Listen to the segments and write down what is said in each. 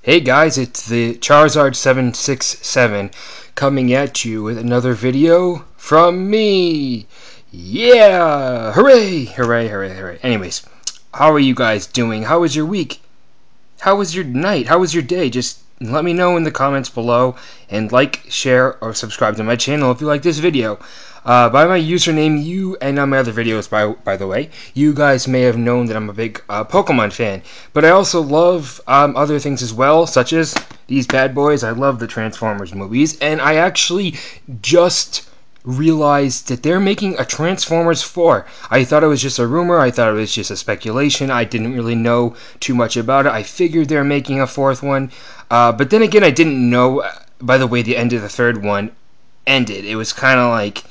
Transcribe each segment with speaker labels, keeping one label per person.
Speaker 1: Hey guys, it's the Charizard767 coming at you with another video from me. Yeah! Hooray! Hooray, hooray, hooray. Anyways, how are you guys doing? How was your week? How was your night? How was your day? Just let me know in the comments below, and like, share, or subscribe to my channel if you like this video. By my username, and on my other videos, by the way, you guys may have known that I'm a big Pokemon fan, but I also love other things as well, such as these bad boys. I love the Transformers movies, and I actually just realized that they're making a Transformers 4. I thought it was just a rumor, I thought it was just a speculation, I didn't really know too much about it. I figured they're making a fourth one, but then again, I didn't know, by the way the end of the third one ended. It was kind of like,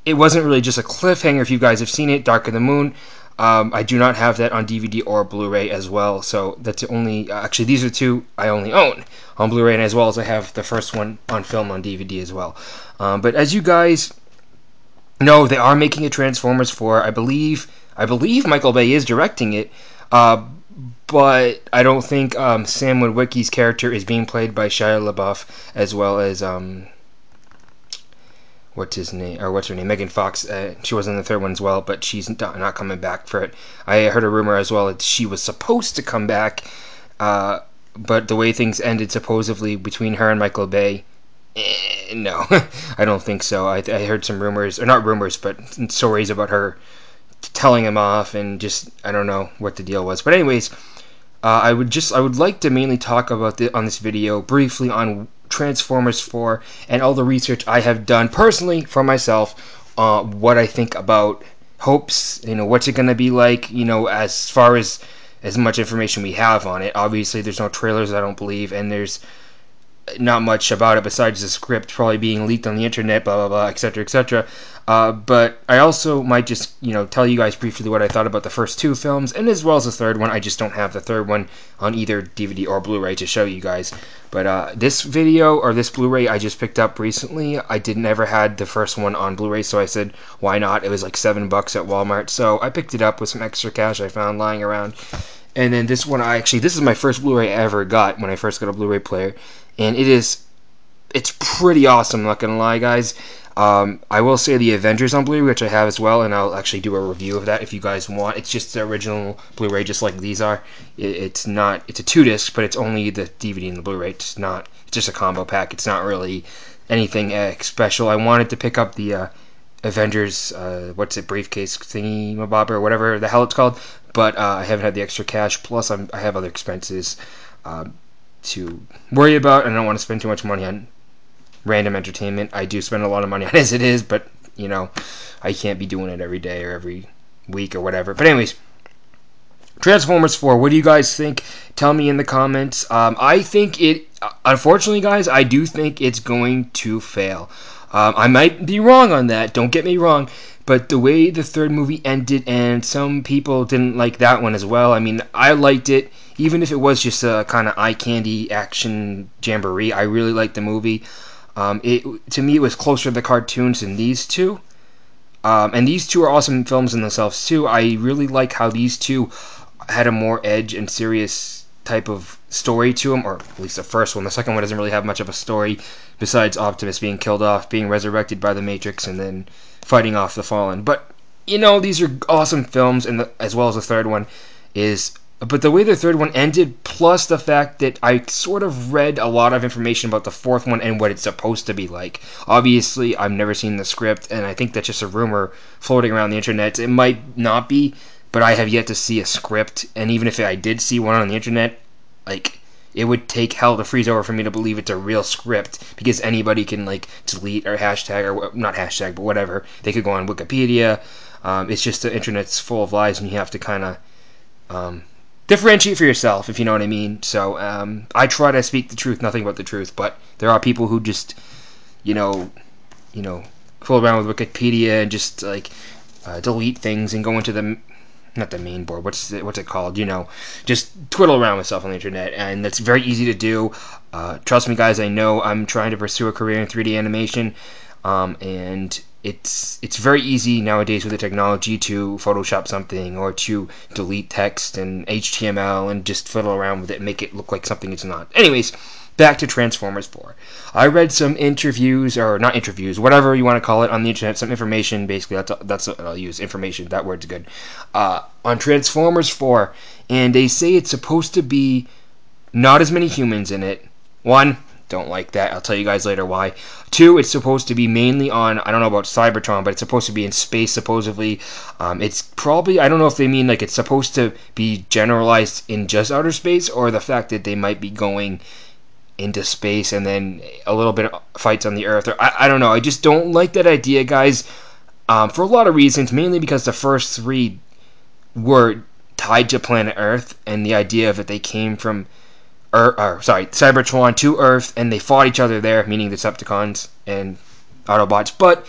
Speaker 1: it wasn't really just a cliffhanger. If you guys have seen it, Dark of the Moon, I do not have that on DVD or Blu-ray as well, so that's the only, actually these are two I only own on Blu-ray, and as well as I have the first one on film on DVD as well. But as you guys know, they are making a Transformers 4. I believe Michael Bay is directing it, but I don't think Sam Witwicky's character is being played by Shia LaBeouf, as well as what's her name, Megan Fox. She was in the third one as well, but she's not coming back for it. I heard a rumor as well that she was supposed to come back, but the way things ended supposedly between her and Michael Bay, no, I don't think so. I heard some rumors, or not rumors, but stories about her telling him off, and just, I don't know what the deal was. But anyways, I would like to mainly talk about on this video briefly on Transformers 4 and all the research I have done personally for myself, what I think about hopes, what's it going to be like, as far as much information we have on it. Obviously there's no trailers, I don't believe, and there's not much about it besides the script probably being leaked on the internet, blah blah blah, etc., etc. But I also might just tell you guys briefly what I thought about the first two films, and as well as the third one. I just don't have the third one on either DVD or Blu-ray to show you guys. But this video, or this Blu-ray, I just picked up recently. I never had the first one on Blu-ray, so I said why not. It was like $7 at Walmart, so I picked it up with some extra cash I found lying around. And then this one, this is my first Blu-ray I ever got when I first got a Blu-ray player, and it's pretty awesome, I'm not gonna lie, guys. I will say the Avengers on Blu-ray, which I have as well, and I'll actually do a review of that if you guys want. It's just the original Blu-ray, just like these are. It's a 2-disc, but it's only the DVD and the Blu-ray. It's just a combo pack. It's not really anything special. I wanted to pick up the Avengers, briefcase thingy mabob, or whatever the hell it's called, but I haven't had the extra cash, plus I have other expenses to worry about, and I don't want to spend too much money on random entertainment. I do spend a lot of money on it as it is, but I can't be doing it every day or every week or whatever. But anyways, Transformers 4, what do you guys think? Tell me in the comments. I think unfortunately guys, I do think it's going to fail. I might be wrong on that, don't get me wrong, but the way the third movie ended, and some people didn't like that one as well. I mean, I liked it, even if it was just a kind of eye candy action jamboree. I really liked the movie. To me, it was closer to the cartoons than these two. And these two are awesome films in themselves too. I really like how these two had a more edge and serious type of story to them, or at least the first one. The second one doesn't really have much of a story, besides Optimus being killed off, being resurrected by the Matrix, and then fighting off the Fallen. But these are awesome films, and as well as the third one is. But the way the third one ended, plus the fact that I sort of read a lot of information about the fourth one and what it's supposed to be like. Obviously, I've never seen the script, and I think that's just a rumor floating around the internet. It might not be, but I have yet to see a script, and even if I did see one on the internet, it would take hell to freeze over for me to believe it's a real script, because anybody can delete or hashtag, or not hashtag, but whatever. They could go on Wikipedia. It's just the internet's full of lies, and you have to kind of differentiate for yourself, if you know what I mean. So I try to speak the truth, nothing but the truth, but there are people who just fool around with Wikipedia and just delete things and go into the, not the main board, what's it called, just twiddle around with stuff on the internet, and that's very easy to do. Trust me guys, I know. I'm trying to pursue a career in 3D animation, and it's very easy nowadays with the technology to Photoshop something or to delete text and HTML and just fiddle around with it and make it look like something it's not. Anyways, back to Transformers 4. I read some interviews, or not interviews, whatever you want to call it, on the internet, some information, basically, that's what I'll use, information, that word's good, on Transformers 4, and they say it's supposed to be not as many humans in it. One, don't like that. I'll tell you guys later why. Two, it's supposed to be mainly on, I don't know about Cybertron, but it's supposed to be in space, supposedly. It's probably, I don't know if they mean like it's supposed to be generalized in just outer space, or the fact that they might be going into space and then a little bit of fights on the Earth. Or, I don't know. I just don't like that idea, guys, for a lot of reasons, mainly because the first three were tied to planet Earth, and the idea of it, they came from Cybertron to Earth, and they fought each other there, meaning the Decepticons and Autobots. But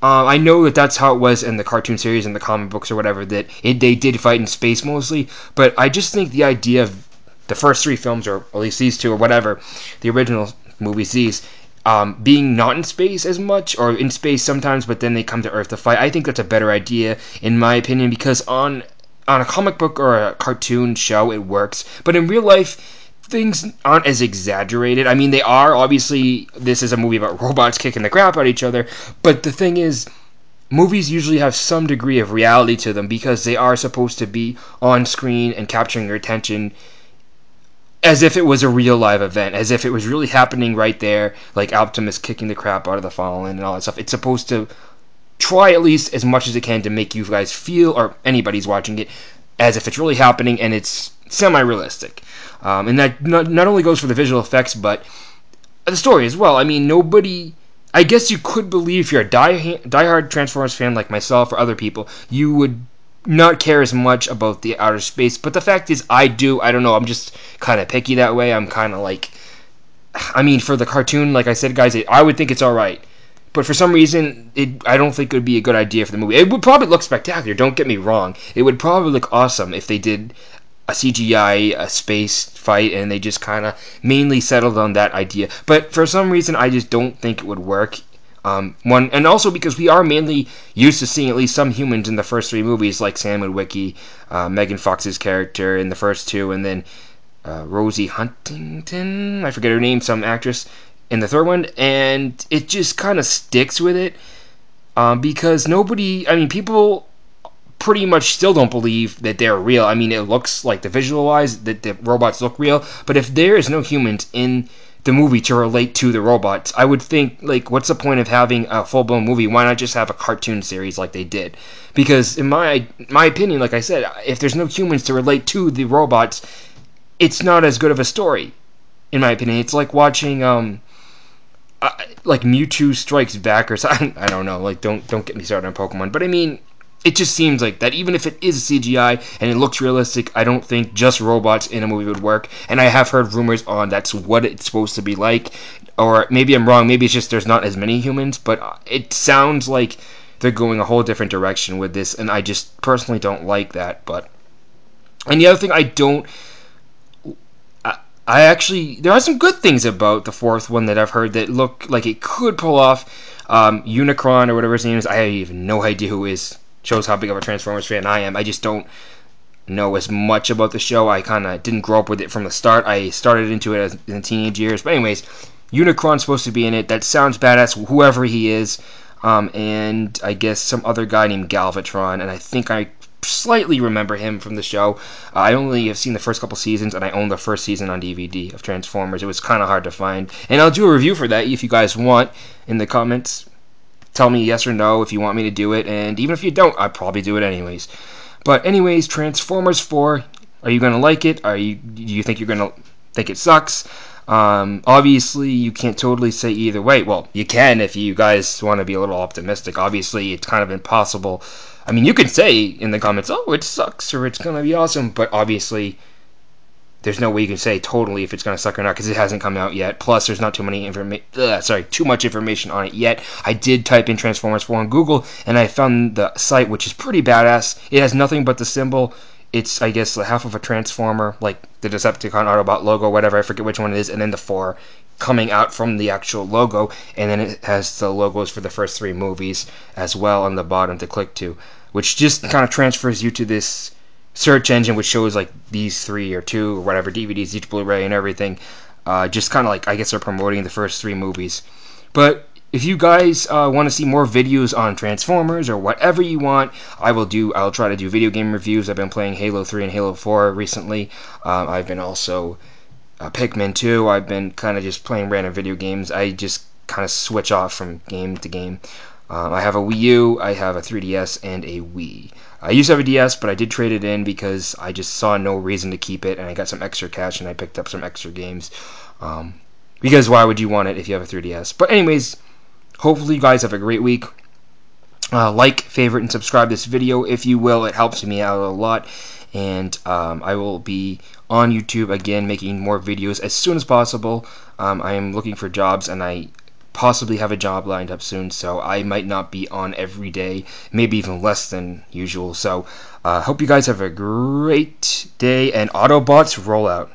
Speaker 1: I know that that's how it was in the cartoon series and the comic books or whatever, that they did fight in space mostly. But I just think the idea of the first three films, or at least these two or whatever, the original movies, these, being not in space as much, or in space sometimes, but then they come to Earth to fight, I think that's a better idea, in my opinion, because on a comic book or a cartoon show, it works. But in real life, things aren't as exaggerated. I mean, they are. Obviously, this is a movie about robots kicking the crap out of each other. But the thing is, movies usually have some degree of reality to them because they are supposed to be on screen and capturing your attention as if it was a real live event, as if it was really happening right there, like Optimus kicking the crap out of the Fallen and all that stuff. It's supposed to try at least as much as it can to make you guys feel, or anybody's watching it, as if it's really happening and it's semi-realistic. And that not only goes for the visual effects, but the story as well. I mean, I guess you could believe, if you're a diehard Transformers fan like myself or other people, you would not care as much about the outer space. But the fact is, I do. I don't know. I'm just kind of picky that way. I'm kind of like, I mean, for the cartoon, like I said, guys, I would think it's alright. But for some reason, I don't think it would be a good idea for the movie. It would probably look spectacular, don't get me wrong. It would probably look awesome if they did a CGI, a space fight, and they just kind of mainly settled on that idea. But for some reason, I just don't think it would work. And also because we are mainly used to seeing at least some humans in the first three movies, like Sam Witwicky, Megan Fox's character in the first two, and then Rosie Huntington, I forget her name, some actress, in the third one, and it just kind of sticks with it, because people pretty much still don't believe that they're real. I mean, it looks like, the visual-wise, that the robots look real, but if there is no humans in the movie to relate to the robots, I would think, like, what's the point of having a full-blown movie? Why not just have a cartoon series like they did? Because in my opinion, like I said, if there's no humans to relate to the robots, it's not as good of a story, in my opinion. It's like watching like Mewtwo Strikes Back or something. I don't know. Like, don't get me started on Pokemon. But I mean, it just seems like that even if it is CGI and it looks realistic, I don't think just robots in a movie would work. And I have heard rumors on that's what it's supposed to be like. Or maybe I'm wrong. Maybe it's just there's not as many humans. But it sounds like they're going a whole different direction with this. And I just personally don't like that. And the other thing there are some good things about the fourth one that I've heard that look like it could pull off. Unicron, or whatever his name is, I have even no idea who is. Shows how big of a Transformers fan I am. I just don't know as much about the show. I kind of didn't grow up with it from the start. I started into it in teenage years. But anyways, Unicron's supposed to be in it. That sounds badass, whoever he is. And I guess some other guy named Galvatron, and I think I slightly remember him from the show. I only have seen the first couple seasons, and I own the first season on DVD of Transformers. It was kind of hard to find, and I'll do a review for that if you guys want. In the comments, tell me yes or no if you want me to do it, and even if you don't, I'll probably do it anyways. But anyways, Transformers 4, are you gonna like it? Do you think you're gonna think it sucks? Obviously, you can't totally say either way. Well, you can if you guys want to be a little optimistic. Obviously, it's kind of impossible. I mean, you can say in the comments, oh, it sucks, or it's going to be awesome, but obviously, there's no way you can say totally if it's going to suck or not, because it hasn't come out yet. Plus, there's not too much information on it yet. I did type in Transformers 4 on Google, and I found the site, which is pretty badass. It has nothing but the symbol it's, I guess, half of a Transformer, like the Decepticon Autobot logo, whatever, I forget which one it is, and then the 4 coming out from the actual logo, and then it has the logos for the first 3 movies as well on the bottom to click to, which just kind of transfers you to this search engine which shows like these 3 or 2 or whatever DVDs, each Blu-ray and everything. Just kind of like, I guess they're promoting the first 3 movies. But if you guys want to see more videos on Transformers or whatever you want, I'll try to do video game reviews. I've been playing Halo 3 and Halo 4 recently. I've been also Pikmin 2. I've been kind of just playing random video games. I just kind of switch off from game to game. I have a Wii U, I have a 3DS, and a Wii. I used to have a DS, but I did trade it in because I just saw no reason to keep it, and I got some extra cash, and I picked up some extra games. Because why would you want it if you have a 3DS? But anyways, hopefully you guys have a great week. Like, favorite, and subscribe this video if you will. It helps me out a lot. And I will be on YouTube again making more videos as soon as possible. I am looking for jobs, and I possibly have a job lined up soon, so I might not be on every day, maybe even less than usual. So hope you guys have a great day, and Autobots roll out.